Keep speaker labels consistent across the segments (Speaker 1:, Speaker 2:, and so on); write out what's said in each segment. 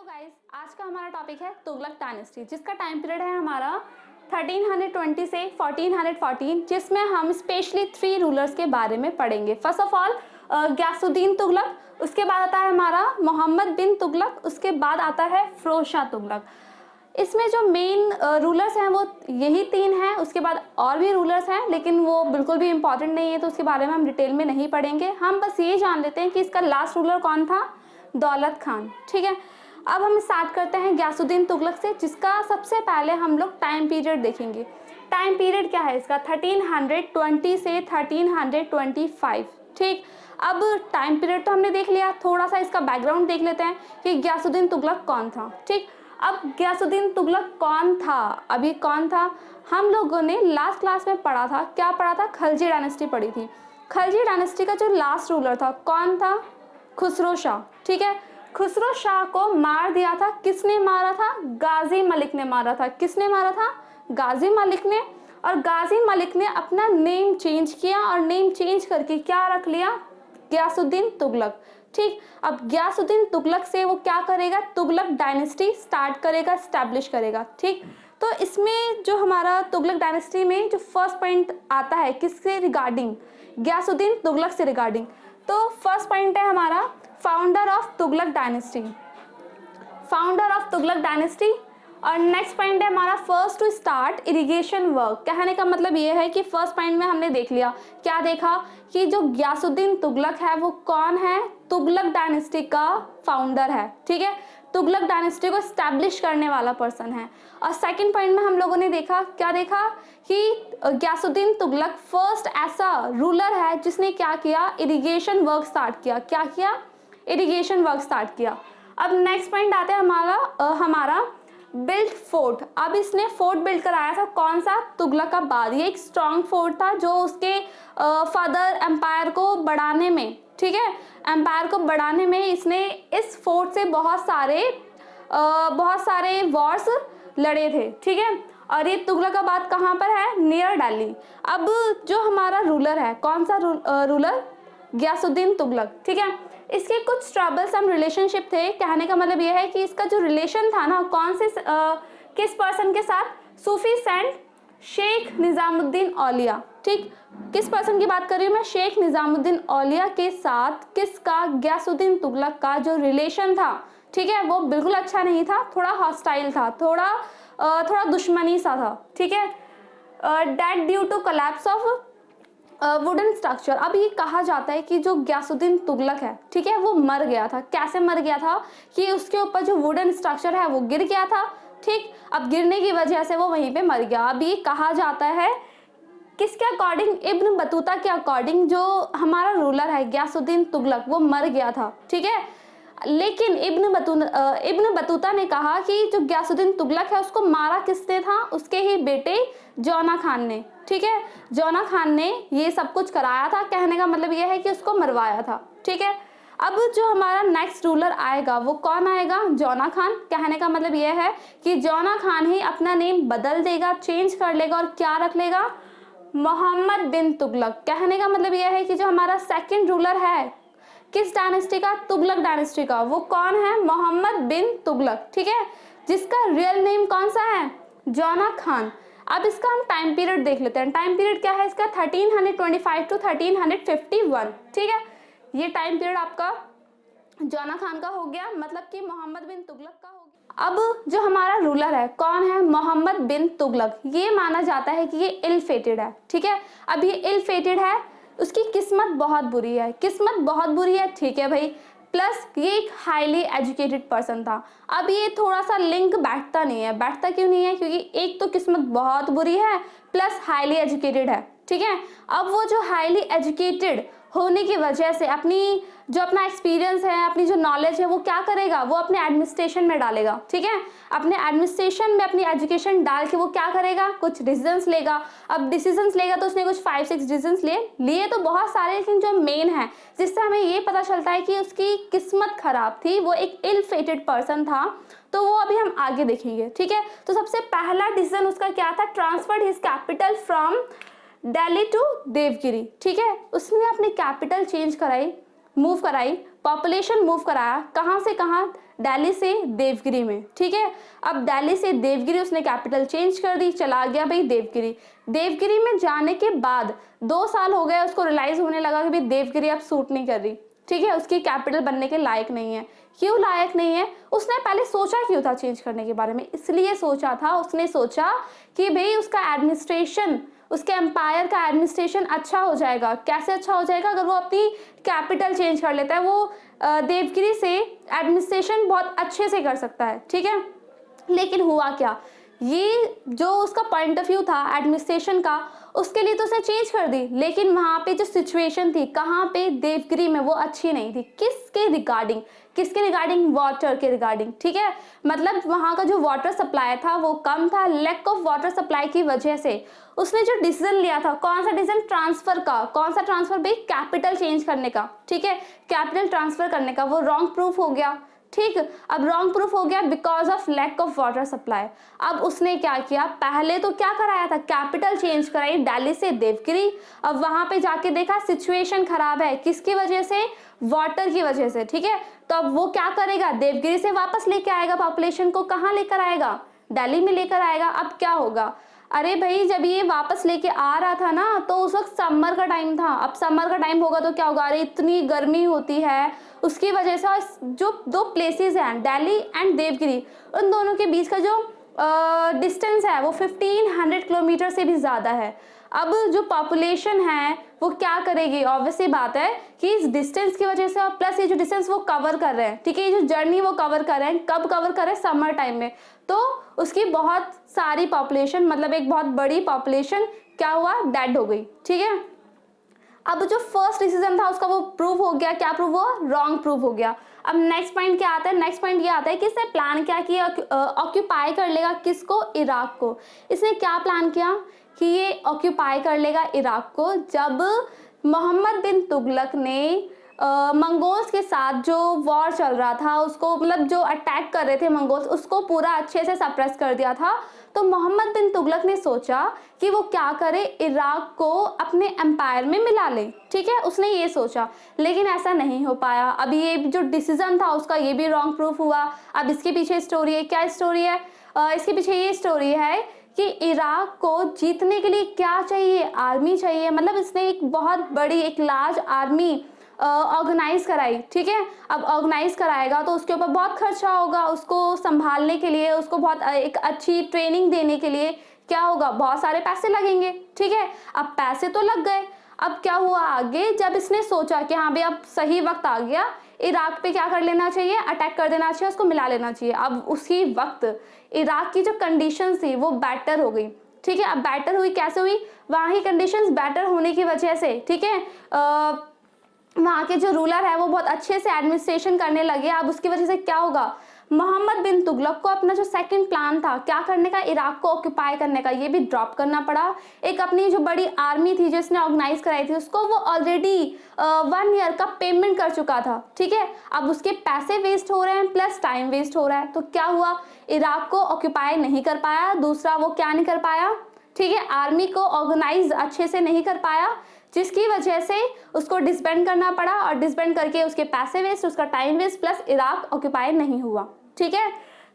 Speaker 1: Guys, आज का हमारा टॉपिक है तुगलक डायनेस्टी, जिसका टाइम पीरियड है हमारा 1320 से 1414, जिसमें हम स्पेशली 3 रूलर्स के बारे में पढ़ेंगे। First of all Ghiyasuddin Tughlaq, उसके बाद आता है हमारा मोहम्मद बिन तुगलक, उसके बाद आता है फिरोज शाह तुगलक। इसमें जो मेन रूलर्स हैं वो यही 3 हैं। उसके बाद और भी रूलर्स हैं, लेकिन वो बिल्कुल भी इम्पॉर्टेंट नहीं है, तो उसके बारे में हम डिटेल में नहीं पढ़ेंगे। हम बस ये जान लेते हैं कि इसका लास्ट रूलर कौन था, दौलत खान। ठीक है, अब हम स्टार्ट करते हैं गयासुद्दीन तुगलक से, जिसका सबसे पहले हम लोग टाइम पीरियड देखेंगे। टाइम पीरियड क्या है इसका, 1320 से 1325। ठीक, अब टाइम पीरियड तो हमने देख लिया, थोड़ा सा इसका बैकग्राउंड देख लेते हैं कि गयासुद्दीन तुगलक कौन था। ठीक, अब गयासुद्दीन तुगलक कौन था, अभी कौन था, हम लोगों ने लास्ट क्लास में पढ़ा था। क्या पढ़ा था, खलजी डायनेस्टी पढ़ी थी। खलजी डायनेस्टी का जो लास्ट रूलर था कौन था, खुसरो शाह। ठीक है, खुसरो शाह को मार दिया था, किसने मारा था, गाजी मलिक ने मारा था। किसने मारा था, गाजी मलिक ने। और गाजी मलिक ने अपना नेम चेंज किया और नेम चेंज करके क्या रख लिया, गयासुद्दीन तुगलक। ठीक, अब गयासुद्दीन तुगलक से वो क्या करेगा, तुगलक डायनेस्टी स्टार्ट करेगा, स्टैब्लिश करेगा। ठीक, तो इसमें जो हमारा तुगलक डायनेस्टी में जो फर्स्ट पॉइंट आता है किससे रिगार्डिंग, गयासुद्दीन तुगलक से रिगार्डिंग, तो फर्स्ट पॉइंट है हमारा founder of Tughlaq dynasty, founder of Tughlaq dynasty. और नेक्स्ट पॉइंट है हमारा first to start irrigation work. कहने का मतलब ये है कि फर्स्ट पॉइंट में हमने देख लिया, क्या देखा कि जो गयासुद्दीन तुगलक है वो कौन है, तुगलक डायनेस्टी का फाउंडर है। ठीक है, तुगलक डायनेस्टी को स्टैब्लिश करने वाला पर्सन है। और सेकंड पॉइंट में हम लोगों ने देखा, क्या देखा कि गयासुद्दीन तुगलक फर्स्ट ऐसा रूलर है जिसने क्या किया, इरिगेशन वर्क स्टार्ट किया। क्या किया, इरिगेशन वर्क स्टार्ट किया। अब नेक्स्ट पॉइंट आता है हमारा बिल्ड फोर्ट। अब इसने फोर्ट बिल्ड कराया था, कौन सा, तुगलकाबाद। ये एक स्ट्रॉन्ग फोर्ट था जो उसके फर्दर एम्पायर को बढ़ाने में, ठीक है, एम्पायर को बढ़ाने में इसने इस फोर्ट से बहुत सारे वॉर्स लड़े थे। ठीक है, और ये तुगलकाबाद कहाँ पर है, नियर दिल्ली। अब जो हमारा रूलर है, कौन सा रूलर, गयासुद्दीन तुगलक। ठीक है, इसके कुछ ट्रबलसम रिलेशनशिप थे। कहने का मतलब यह है कि इसका जो रिलेशन था ना, कौन से किस पर्सन के साथ, सूफी सेंट शेख निजामुद्दीन औलिया। ठीक, किस पर्सन की बात कर रही हूँ मैं, शेख निजामुद्दीन औलिया के साथ किसका, गयासुद्दीन तुगलक का जो रिलेशन था, ठीक है, वो बिल्कुल अच्छा नहीं था, थोड़ा हॉस्टाइल था, थोड़ा दुश्मनी सा था। ठीक है, that due to collapse of wooden structure. अब ये कहा जाता है कि जो गयासुद्दीन तुगलक है, ठीक है, वो मर गया था। कैसे मर गया था कि उसके ऊपर जो वुडन स्ट्रक्चर है वो गिर गया था। ठीक, अब गिरने की वजह से वो वहीं पे मर गया। अब ये कहा जाता है किसके अकॉर्डिंग, इब्न बतूता के अकॉर्डिंग, जो हमारा रूलर है गयासुद्दीन तुगलक वो मर गया था। ठीक है, लेकिन इब्न बतूता ने कहा कि जो गयासुद्दीन तुगलक है उसको मारा किसने था, उसके ही बेटे जौना खान ने। ठीक है, जौना खान ने ये सब कुछ कराया था। कहने का मतलब ये है कि उसको मरवाया था। ठीक है, अब जो हमारा नेक्स्ट रूलर आएगा वो कौन आएगा, जौना खान। कहने का मतलब ये है कि जौना खान ही अपना नेम बदल देगा, चेंज कर लेगा और क्या रख लेगा, मोहम्मद बिन तुगलक। कहने का मतलब ये है कि जो हमारा सेकंड रूलर है किस डायनेस्टी का, तुगलक डायनेस्टी का, वो कौन है, मोहम्मद बिन तुगलक। ठीक है, जिसका रियल नेम कौन सा है, जौना खान। अब इसका हम टाइम पीरियड देख लेते हैं। टाइम पीरियड क्या है इसका, 1325 टू 1351। ठीक है, ये टाइम पीरियड आपका जौना खान का हो गया, मतलब कि मोहम्मद बिन तुगलक का हो गया। अब जो हमारा रूलर है कौन है, मोहम्मद बिन तुगलक। ये माना जाता है कि ये इल फेटेड है। ठीक है, अब ये इल फेटेड है, उसकी किस्मत बहुत बुरी है, किस्मत बहुत बुरी है। ठीक है भाई, प्लस ये एक हाईली एजुकेटेड पर्सन था। अब ये थोड़ा सा लिंक बैठता नहीं है। बैठता क्यों नहीं है, क्योंकि एक तो किस्मत बहुत बुरी है प्लस हाईली एजुकेटेड है। ठीक है, अब वो जो हाईली एजुकेटेड होने की वजह से अपना एक्सपीरियंस है, अपनी जो नॉलेज है, वो क्या करेगा, वो अपने एडमिनिस्ट्रेशन में डालेगा। ठीक है, अपने एडमिनिस्ट्रेशन में अपनी एजुकेशन डाल के वो क्या करेगा, कुछ डिसीजंस लेगा। अब डिसीजंस लेगा तो उसने कुछ 5-6 डिसीजंस लिए तो बहुत सारे, लेकिन जो मेन है जिससे हमें ये पता चलता है कि उसकी किस्मत खराब थी, वो एक इल फेटेड पर्सन था, तो वो अभी हम आगे देखेंगे। ठीक है, तो सबसे पहला डिसीजन उसका क्या था, transferred his capital from Delhi to Devagiri. ठीक है, उसने अपनी कैपिटल चेंज कराई, मूव कराई, पॉपुलेशन मूव कराया, कहाँ से कहाँ, दिल्ली से देवगिरी में, ठीक है। अब दिल्ली से देवगिरी उसने कैपिटल चेंज कर दी, चला गया भाई देवगिरी। देवगिरी में जाने के बाद 2 साल हो गए, उसको रियलाइज होने लगा कि भाई देवगिरी अब सूट नहीं कर रही, ठीक है, उसकी कैपिटल बनने के लायक नहीं है। क्यों लायक नहीं है? उसने पहले सोचा क्यों था चेंज करने के बारे में? इसलिए सोचा था, उसने सोचा कि भाई उसका एडमिनिस्ट्रेशन, उसके एम्पायर का एडमिनिस्ट्रेशन अच्छा हो जाएगा। कैसे अच्छा हो जाएगा? अगर वो अपनी कैपिटल चेंज कर लेता है, वो देवगिरी से एडमिनिस्ट्रेशन बहुत अच्छे से कर सकता है, ठीक है। लेकिन हुआ क्या, ये जो उसका पॉइंट ऑफ व्यू था एडमिनिस्ट्रेशन का, उसके लिए तो उसने चेंज कर दी, लेकिन वहाँ पे जो सिचुएशन थी, कहाँ पे, देवगिरी में, वो अच्छी नहीं थी। किसके रिगार्डिंग? किसके रिगार्डिंग? वाटर के रिगार्डिंग, ठीक है। मतलब वहाँ का जो वाटर सप्लाई था वो कम था, लैक ऑफ वाटर सप्लाई की वजह से उसने जो डिसीजन लिया था, कौन सा डिसीजन? ट्रांसफर का। कौन सा ट्रांसफर भाई? कैपिटल चेंज करने का, ठीक है, कैपिटल ट्रांसफर करने का। वो रॉन्ग प्रूफ हो गया, ठीक। अब रॉन्ग प्रूफ हो गया because of lack of water supply. अब उसने क्या किया, पहले तो क्या कराया था, कैपिटल चेंज कराई दिल्ली से देवगिरी। अब वहां पे जाके देखा सिचुएशन खराब है, किसकी वजह से? वाटर की वजह से, ठीक है। तो अब वो क्या करेगा, देवगिरी से वापस लेके आएगा पॉपुलेशन को, कहाँ लेकर आएगा? दिल्ली में लेकर आएगा। अब क्या होगा, अरे भाई जब ये वापस लेके आ रहा था ना, तो उस वक्त समर का टाइम था। अब समर का टाइम होगा तो क्या होगा, अरे इतनी गर्मी होती है, उसकी वजह से जो 2 प्लेसेस हैं, दिल्ली एंड देवगिरी, उन दोनों के बीच का जो डिस्टेंस है वो 1500 किलोमीटर से भी ज़्यादा है। अब जो पॉपुलेशन है वो क्या करेगी? ऑब्वियसली बात है कि इस डिस्टेंस की वजह से, और प्लस ये जो डिस्टेंस वो कवर कर रहे हैं, ठीक है, ये जो जर्नी वो कवर कर रहे हैं, कब कवर कर रहे हैं? समर टाइम में। तो उसकी बहुत सारी पॉपुलेशन, मतलब एक बहुत बड़ी पॉपुलेशन क्या हुआ, डेड हो गई, ठीक है। अब जो फर्स्ट डिसीजन था उसका वो प्रूव हो गया, क्या प्रूव हुआ? रॉन्ग प्रूव हो गया। अब नेक्स्ट पॉइंट क्या आता है? नेक्स्ट पॉइंट ये आता है कि इसने प्लान क्या किया, ऑक्यूपाई कर लेगा किसको? इराक को। इसने क्या प्लान किया कि ये ऑक्यूपाई कर लेगा इराक को, जब मोहम्मद बिन तुगलक ने मंगोल्स के साथ जो वॉर चल रहा था, उसको, मतलब जो अटैक कर रहे थे मंगोल्स, उसको पूरा अच्छे से सप्रेस कर दिया था। तो मोहम्मद बिन तुगलक ने सोचा कि वो क्या करे, इराक को अपने एम्पायर में मिला ले, ठीक है, उसने ये सोचा। लेकिन ऐसा नहीं हो पाया। अब ये जो डिसीजन था उसका, ये भी रॉन्ग प्रूफ हुआ। अब इसके पीछे स्टोरी है, क्या स्टोरी है? इसके पीछे ये स्टोरी है कि इराक को जीतने के लिए क्या चाहिए? आर्मी चाहिए। मतलब इसने एक बहुत बड़ी, एक लार्ज आर्मी ऑर्गेनाइज कराई, ठीक है। अब ऑर्गेनाइज कराएगा तो उसके ऊपर बहुत खर्चा होगा, उसको संभालने के लिए, उसको बहुत एक अच्छी ट्रेनिंग देने के लिए क्या होगा, बहुत सारे पैसे लगेंगे, ठीक है। अब पैसे तो लग गए। अब क्या हुआ आगे, जब इसने सोचा कि हाँ भाई अब सही वक्त आ गया, इराक पे क्या कर लेना चाहिए, अटैक कर देना चाहिए, उसको मिला लेना चाहिए। अब उसी वक्त इराक की जो कंडीशन थी वो बेटर हो गई, ठीक है। अब बेटर हुई, कैसे हुई? वहाँ की कंडीशंस बेटर होने की वजह से, ठीक है, वहाँ के जो रूलर है वो बहुत अच्छे से एडमिनिस्ट्रेशन करने लगे। अब उसकी वजह से क्या होगा, मोहम्मद बिन तुगलक को अपना जो सेकंड प्लान था क्या करने का, इराक को ऑक्यूपाई करने का, ये भी ड्रॉप करना पड़ा। एक अपनी जो बड़ी आर्मी थी जो इसने ऑर्गेनाइज कराई थी, उसको वो ऑलरेडी 1 ईयर का पेमेंट कर चुका था, ठीक है। अब उसके पैसे वेस्ट हो रहे हैं प्लस टाइम वेस्ट हो रहा है। तो क्या हुआ, इराक को ऑक्यूपाई नहीं कर पाया। दूसरा वो क्या नहीं कर पाया, ठीक है, आर्मी को ऑर्गेनाइज अच्छे से नहीं कर पाया, जिसकी वजह से उसको डिसबैंड करना पड़ा, और डिसबैंड करके उसके पैसे वेस्ट, उसका time waste, plus Iraq occupy नहीं हुआ, ठीक है।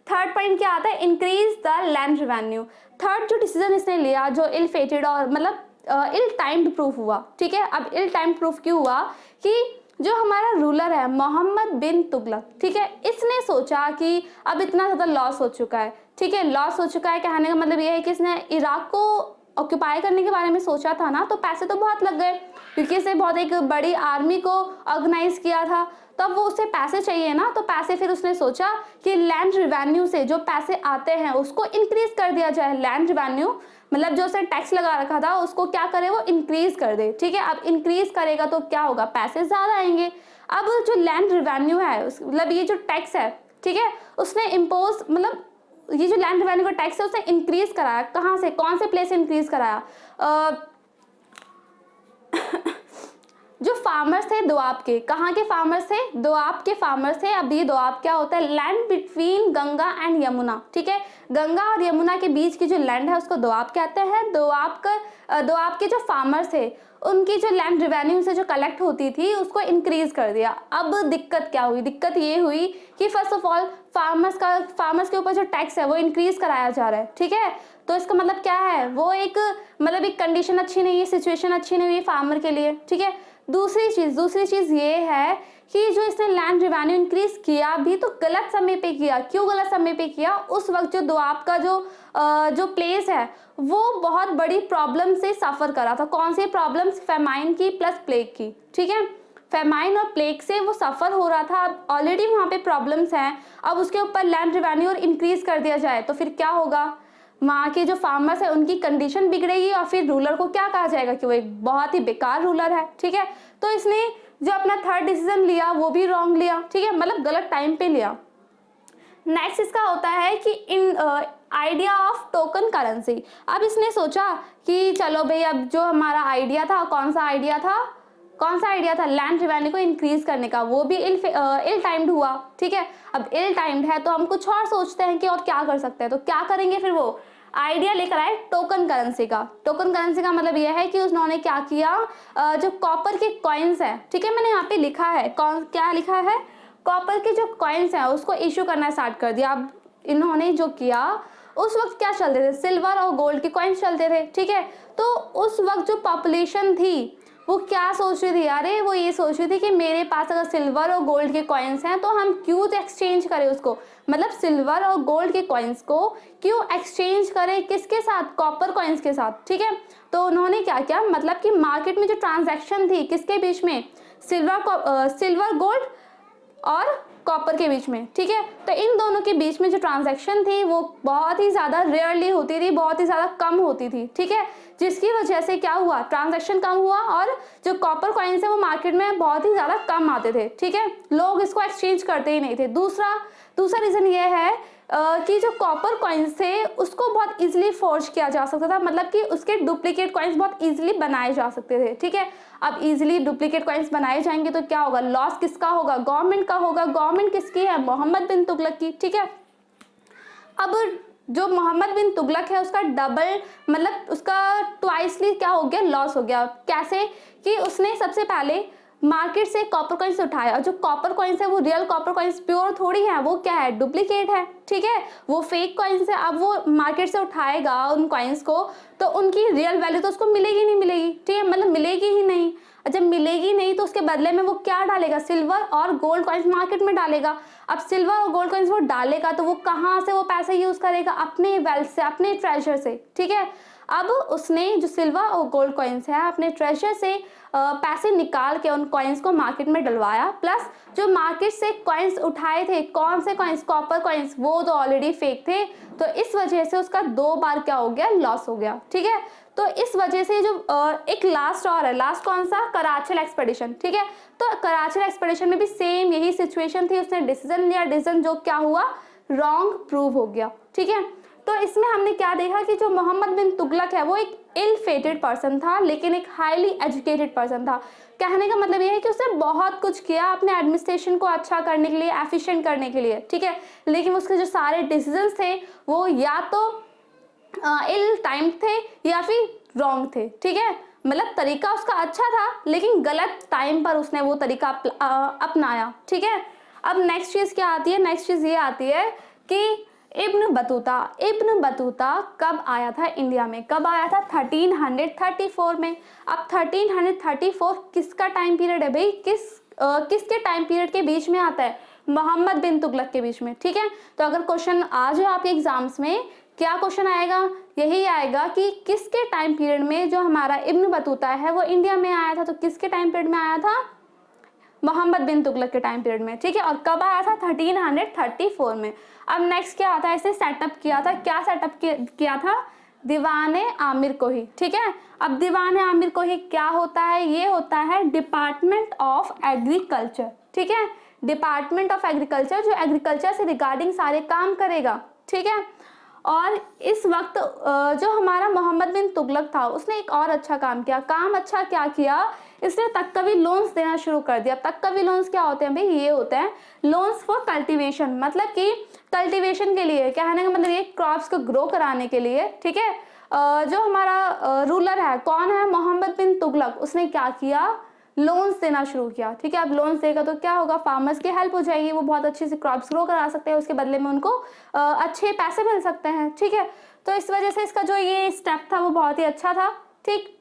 Speaker 1: थर्ड पॉइंट क्या आता है, increase the land revenue. Third जो डिसीजन इसने लिया, जो इल फेटेड और मतलब इल टाइम्ड प्रूफ हुआ, ठीक है। अब इल टाइम्ड प्रूफ क्यों हुआ कि जो हमारा रूलर है मोहम्मद बिन तुगलक, ठीक है, इसने सोचा कि अब इतना ज़्यादा लॉस हो चुका है, ठीक है, लॉस हो चुका है। कहने का मतलब ये है कि इसने इराक को ऑक्यूपाई करने के बारे में सोचा था ना, तो पैसे तो बहुत लग गए, क्योंकि इसने बहुत एक बड़ी आर्मी को ऑर्गेनाइज किया था, तो अब वो उसे पैसे चाहिए ना। तो पैसे फिर उसने सोचा कि लैंड रिवेन्यू से जो पैसे आते हैं उसको इंक्रीज कर दिया जाए। लैंड रिवेन्यू मतलब जो उसने टैक्स लगा रखा था उसको क्या करे, वो इंक्रीज कर दे, ठीक है। अब इंक्रीज करेगा तो क्या होगा, पैसे ज़्यादा आएंगे। अब जो लैंड रिवेन्यू है, मतलब ये जो टैक्स है, ठीक है, उसने इम्पोज, मतलब ये जो लैंड रिवेन्यू का टैक्स है उसने इंक्रीज कराया। कहाँ से, कौन से प्लेस से इंक्रीज कराया, जो फार्मर्स थे दोआब के, कहाँ के फार्मर्स थे? दोआब के फार्मर्स थे। अब ये दोआब क्या होता है? Land between Ganga and Yamuna, ठीक है। गंगा और यमुना के बीच की जो लैंड है उसको दोआब कहते हैं। दोआब के जो फार्मर्स थे उनकी जो लैंड रेवेन्यू से जो कलेक्ट होती थी उसको इंक्रीज कर दिया। अब दिक्कत क्या हुई? दिक्कत ये हुई कि फर्स्ट ऑफ ऑल फार्मर्स के ऊपर जो टैक्स है वो इंक्रीज कराया जा रहा है, ठीक है। तो इसका मतलब क्या है? वो एक कंडीशन अच्छी नहीं है, सिचुएशन अच्छी नहीं हुई फार्मर के लिए, ठीक है। दूसरी चीज़ ये है कि जो इसने लैंड रेवेन्यू इंक्रीज किया भी तो गलत समय पे किया। क्यों गलत समय पे किया? उस वक्त जो दोआब का जो प्लेस है वो बहुत बड़ी प्रॉब्लम से सफ़र करा था। कौन सी प्रॉब्लम्स? फेमाइन की प्लस प्लेग की, ठीक है। फेमाइन और प्लेग से वो सफ़र हो रहा था। अब ऑलरेडी वहाँ पे प्रॉब्लम्स हैं, अब उसके ऊपर लैंड रेवेन्यू और इंक्रीज कर दिया जाए तो फिर क्या होगा? वहाँ के जो फार्मर्स है उनकी कंडीशन बिगड़ेगी और फिर रूलर को क्या कहा जाएगा कि वो एक बहुत ही बेकार रूलर है, ठीक है। तो इसने जो अपना थर्ड डिसीजन लिया वो भी रॉन्ग लिया, ठीक है, मतलब गलत टाइम पे लिया। नेक्स्ट इसका होता है कि इन आइडिया ऑफ टोकन करेंसी। अब इसने सोचा कि चलो भाई, अब जो हमारा आइडिया था, कौन सा आइडिया था? लैंड रेवेन्यू को इंक्रीज करने का, वो भी इल टाइम्ड हुआ, ठीक है। अब इल टाइम्ड है तो हम कुछ और सोचते हैं कि और क्या कर सकते हैं, तो क्या करेंगे? फिर वो आइडिया लेकर आए टोकन करेंसी का। टोकन करेंसी का मतलब यह है कि उन्होंने क्या किया, जो कॉपर के कॉइन्स हैं, ठीक है, मैंने यहाँ पे लिखा है, क्या लिखा है? कॉपर के जो कॉइन्स हैं उसको इशू करना स्टार्ट कर दिया। अब इन्होंने जो किया, उस वक्त क्या चलते थे? सिल्वर और गोल्ड के कॉइन्स चलते थे, ठीक है। तो उस वक्त जो पॉपुलेशन थी वो क्या सोच रही थी? अरे वो ये सोच रही थी कि मेरे पास अगर सिल्वर और गोल्ड के कॉइन्स हैं तो हम क्यों एक्सचेंज करें उसको, मतलब सिल्वर और गोल्ड के कॉइन्स को क्यों एक्सचेंज करें? किसके साथ? कॉपर कॉइन्स के साथ, ठीक है। तो उन्होंने क्या किया, मतलब कि मार्केट में जो ट्रांजैक्शन थी किसके बीच में? सिल्वर गोल्ड और कॉपर के बीच में, ठीक है। तो इन दोनों के बीच में जो ट्रांजैक्शन थी वो बहुत ही ज़्यादा रेयरली होती थी, बहुत ही ज़्यादा कम होती थी, ठीक है। जिसकी वजह से क्या हुआ? ट्रांजैक्शन कम हुआ और जो कॉपर कॉइन्स है वो मार्केट में बहुत ही ज़्यादा कम आते थे, ठीक है। लोग इसको एक्सचेंज करते ही नहीं थे। दूसरा रीज़न ये है कि जो कॉपर कॉइन्स थे उसको बहुत इजीली फोर्ज किया जा सकता था, मतलब कि उसके डुप्लीकेट कॉइन्स बहुत इजीली बनाए जा सकते थे, ठीक है। अब इजीली डुप्लीकेट कॉइन्स बनाए जाएंगे तो क्या होगा? लॉस किसका होगा? गवर्नमेंट का होगा। गवर्नमेंट किसकी है? मोहम्मद बिन तुगलक की, ठीक है। अब जो मोहम्मद बिन तुगलक है उसका डबल, मतलब उसका ट्वाइसली क्या हो गया? लॉस हो गया। कैसे? कि उसने सबसे पहले मार्केट से कॉपर कॉइन्स उठाया, और जो कॉपर कॉइन्स है वो रियल कॉपर कॉइन्स प्योर थोड़ी है, वो क्या है? डुप्लीकेट है, ठीक है, वो फेक कॉइन्स है। अब वो मार्केट से उठाएगा उन कॉइन्स को तो उनकी रियल वैल्यू तो उसको मिलेगी नहीं, ठीक है, मतलब मिलेगी ही नहीं। जब मिलेगी नहीं तो उसके बदले में वो क्या डालेगा? सिल्वर और गोल्ड कॉइन्स मार्केट में डालेगा। अब सिल्वर और गोल्ड कॉइन्स वो डालेगा तो वो कहाँ से वो पैसे यूज करेगा? अपने वेल्थ से, अपने ट्रेजर से, ठीक है। अब उसने जो सिल्वर और गोल्ड कॉइन्स है अपने ट्रेजर से पैसे निकाल के उन कॉइन्स को मार्केट में डलवाया, प्लस जो मार्केट से कॉइन्स उठाए थे, कौन से कॉइन्स? कॉपर कॉइन्स, वो तो ऑलरेडी फेक थे। तो इस वजह से उसका 2 बार क्या हो गया? लॉस हो गया, ठीक है। तो इस वजह से जो एक लास्ट और है, लास्ट कौन सा? कराचल एक्सपेडिशन, ठीक है। तो कराचल एक्सपेडिशन में भी सेम यही सिचुएशन थी। उसने डिसीजन लिया, डिसीजन जो क्या हुआ? रॉन्ग प्रूव हो गया, ठीक है। तो इसमें हमने क्या देखा कि जो मोहम्मद बिन तुगलक है वो एक इल फेटेड पर्सन था, लेकिन एक हाईली एजुकेटेड पर्सन था। कहने का मतलब ये है कि उसने बहुत कुछ किया अपने एडमिनिस्ट्रेशन को अच्छा करने के लिए, एफिशिएंट करने के लिए, ठीक है। लेकिन उसके जो सारे डिसीजंस थे वो या तो इल टाइम थे या फिर रॉन्ग थे, ठीक है। मतलब तरीका उसका अच्छा था लेकिन गलत टाइम पर उसने वो तरीका अपनाया, ठीक है। अब नेक्स्ट चीज़ क्या आती है? नेक्स्ट चीज़ ये आती है कि इब्न बतूता कब आया था इंडिया में? कब आया था? 1334 में। अब 1334 किसका टाइम पीरियड है भाई? किसके टाइम पीरियड के बीच में आता है? मोहम्मद बिन तुगलक के बीच में, ठीक है। तो अगर क्वेश्चन आ जाए आपके एग्जाम्स में, क्या क्वेश्चन आएगा? यही आएगा कि किसके टाइम पीरियड में जो हमारा इब्न बतूता है वो इंडिया में आया था। तो किसके टाइम पीरियड में आया था? मोहम्मद बिन तुगलक के टाइम पीरियड में, ठीक है। और कब आया था? 1334 में। अब नेक्स्ट क्या आता है? इसे सेटअप किया था, क्या सेटअप किया था? दीवाने आमिर को ही, ठीक है। अब दीवाने आमिर को ही क्या होता है? ये होता है डिपार्टमेंट ऑफ एग्रीकल्चर, ठीक है। डिपार्टमेंट ऑफ एग्रीकल्चर जो एग्रीकल्चर से रिगार्डिंग सारे काम करेगा, ठीक है। और इस वक्त जो हमारा मोहम्मद बिन तुगलक था उसने एक और अच्छा काम किया। काम अच्छा क्या किया, इसने तकवी लोन्स देना शुरू कर दिया। तकवी लोन्स क्या होते हैं भाई, ये होते हैं लोन्स फॉर कल्टीवेशन, मतलब कि कल्टीवेशन के लिए, कहने का मतलब ये क्रॉप्स को ग्रो कराने के लिए, ठीक है। जो हमारा रूलर है, कौन है, मोहम्मद बिन तुगलक, उसने क्या किया, लोन्स देना शुरू किया, ठीक है। अब लोन्स देगा तो क्या होगा, फार्मर्स की हेल्प हो जाएगी, वो बहुत अच्छे से क्रॉप्स ग्रो करा सकते हैं, उसके बदले में उनको अच्छे पैसे मिल सकते हैं, ठीक है। तो इस वजह से इसका जो ये स्टेप था वो बहुत ही अच्छा था, ठीक।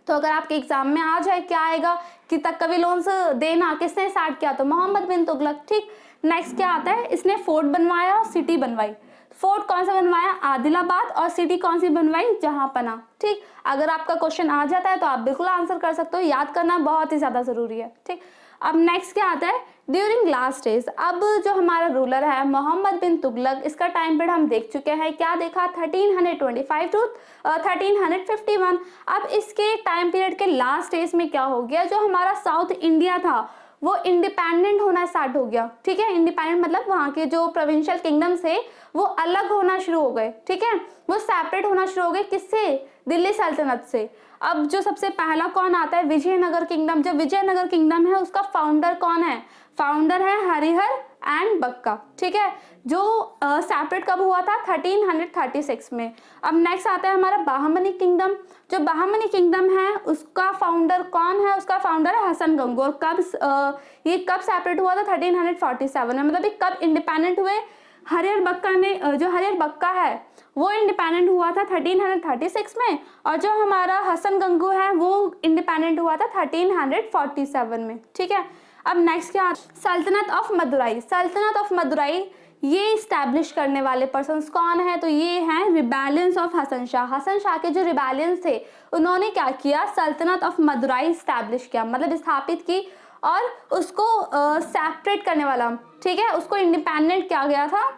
Speaker 1: तो अगर आपके एग्जाम में आ जाए क्या आएगा कि तकवी लोन्स देना किसने स्टार्ट किया, तो मोहम्मद बिन तुगलक, ठीक। नेक्स्ट क्या आता है, इसने फोर्ट बनवाया और सिटी बनवाई। फोर्ट कौन सा बनवाया, आदिलाबाद, और सिटी कौन सी बनवाई, जहांपना, ठीक। अगर आपका क्वेश्चन आ जाता है तो आप बिल्कुल आंसर कर सकते हो, याद करना बहुत ही ज्यादा जरूरी है, ठीक। अब नेक्स्ट क्या आता है, ड्यूरिंग लास्ट डेज। अब जो हमारा रूलर है मोहम्मद बिन तुगलक, इसका टाइम पीरियड हम देख चुके हैं, क्या देखा, 1325 टू 1351। अब इसके टाइम पीरियड के लास्ट डेज में क्या हो गया, जो हमारा साउथ इंडिया था वो इंडिपेंडेंट होना स्टार्ट हो गया, ठीक है। इंडिपेंडेंट मतलब वहाँ के जो प्रोविंशियल किंगडम्स थे वो अलग होना शुरू हो गए, ठीक है। वो सेपरेट होना शुरू हो गए, किससे, दिल्ली सल्तनत से। अब जो सबसे पहला कौन आता है, विजयनगर किंगडम। जो विजयनगर किंगडम है उसका फाउंडर कौन है, फाउंडर है हरिहर एंड बक्का, ठीक है। जो सेपरेट कब हुआ था, 1336 में। अब नेक्स्ट आता है हमारा बहामनी किंगडम। जो बहामनी किंगडम है उसका फाउंडर कौन है, उसका फाउंडर है हसन गंगू। और ये कब सेपरेट हुआ था, 1347 में, मतलब ये कब इंडिपेंडेंट हुए, हरिहर बक्का ने, जो हरिहर बक्का है वो इंडिपेंडेंट हुआ था 1336 में, और जो हमारा हसन गंगू है वो इंडिपेंडेंट हुआ था 1347 में, ठीक है। अब नेक्स्ट क्या, सल्तनत ऑफ मदुराई। सल्तनत ऑफ मदुराई ये स्टैब्लिश करने वाले पर्सन्स कौन है, तो ये हैं रिबेलियंस ऑफ हसन शाह। हसन शाह के जो रिबेलियंस थे उन्होंने क्या किया, सल्तनत ऑफ मदुराई स्टैब्लिश किया, मतलब स्थापित की, और उसको सेपरेट करने वाला, ठीक है, उसको इंडिपेंडेंट किया गया था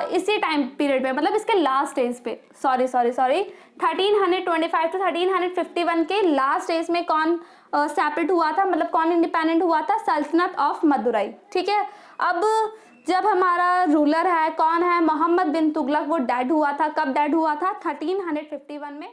Speaker 1: इसी टाइम पीरियड में, मतलब इसके लास्ट स्टेज पे, सॉरी 1325 टू 1351 के लास्ट स्टेज में कौन सेपरेट हुआ था, मतलब कौन इंडिपेंडेंट हुआ था, सल्तनत ऑफ मदुराई, ठीक है। अब जब हमारा रूलर है कौन है, मोहम्मद बिन तुगलक, वो डेड हुआ था, कब डेड हुआ था, 1351 में।